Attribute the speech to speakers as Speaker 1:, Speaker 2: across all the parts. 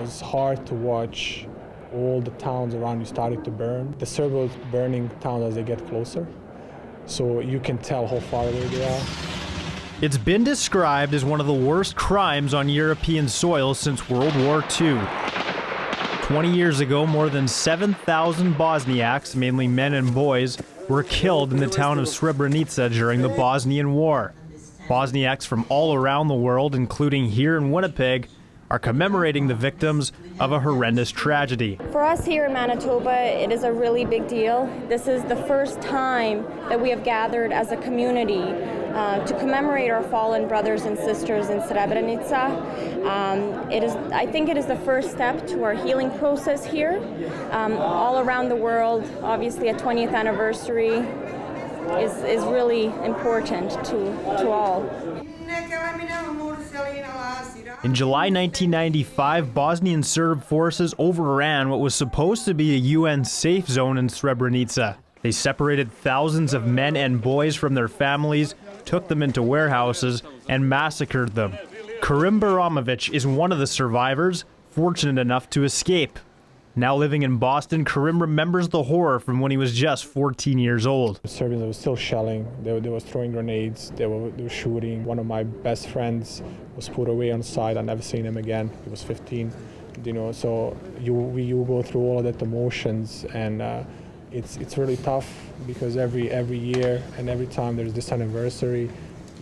Speaker 1: was hard to watch all the towns around you starting to burn. The Serbs were burning towns as they get closer, so you can tell how far away they are.
Speaker 2: It's been described as one of the worst crimes on European soil since World War II. 20 years ago, more than 7,000 Bosniaks, mainly men and boys, were killed in the town of Srebrenica during the Bosnian War. Bosniaks from all around the world, including here in Winnipeg, are commemorating the victims of a horrendous tragedy.
Speaker 3: For us here in Manitoba, it is a really big deal. This is the first time that we have gathered as a community to commemorate our fallen brothers and sisters in Srebrenica. I think it is the first step to our healing process here. All around the world, obviously a 20th anniversary is really important to all.
Speaker 2: In July 1995, Bosnian Serb forces overran what was supposed to be a UN safe zone in Srebrenica. They separated thousands of men and boys from their families, took them into warehouses, and massacred them. Karim Baramovic is one of the survivors, fortunate enough to escape. Now living in Boston, Karim remembers the horror from when he was just 14 years old.
Speaker 1: The Serbians were still shelling, they were throwing grenades, they were shooting. One of my best friends was put away on site. I never seen him again. He was 15, so you go through all of that emotions, and it's really tough because every year and every time there's this anniversary,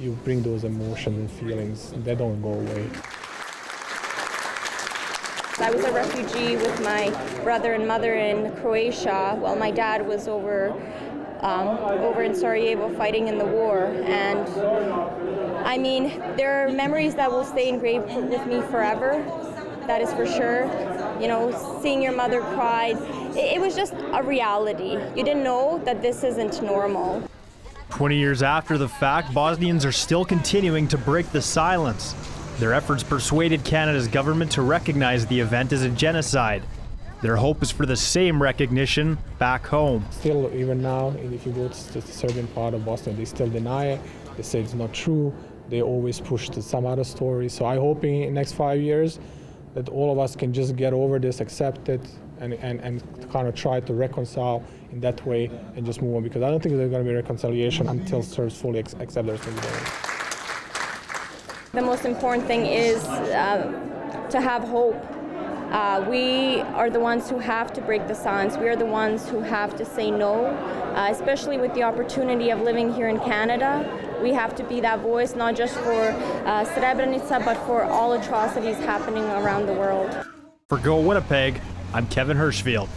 Speaker 1: you bring those emotions and feelings. They don't go away.
Speaker 3: I was a refugee with my brother and mother in Croatia while my dad was over in Sarajevo fighting in the war. And I mean, there are memories that will stay engraved with me forever, that is for sure. You know, seeing your mother cry, it was just a reality. You didn't know that this isn't normal.
Speaker 2: 20 years after the fact, Bosnians are still continuing to break the silence. Their efforts persuaded Canada's government to recognize the event as a genocide. Their hope is for the same recognition back home.
Speaker 1: Still, even now, if you go to the Serbian part of Bosnia, they still deny it. They say it's not true. They always push to some other story. So I'm hoping in the next 5 years that all of us can just get over this, accept it, and kind of try to reconcile in that way and just move on. Because I don't think there's going to be reconciliation until Serbs fully accept their responsibility.
Speaker 3: The most important thing is to have hope. We are the ones who have to break the silence. We are the ones who have to say no, especially with the opportunity of living here in Canada. We have to be that voice, not just for Srebrenica, but for all atrocities happening around the world.
Speaker 2: For Go Winnipeg, I'm Kevin Hirschfield.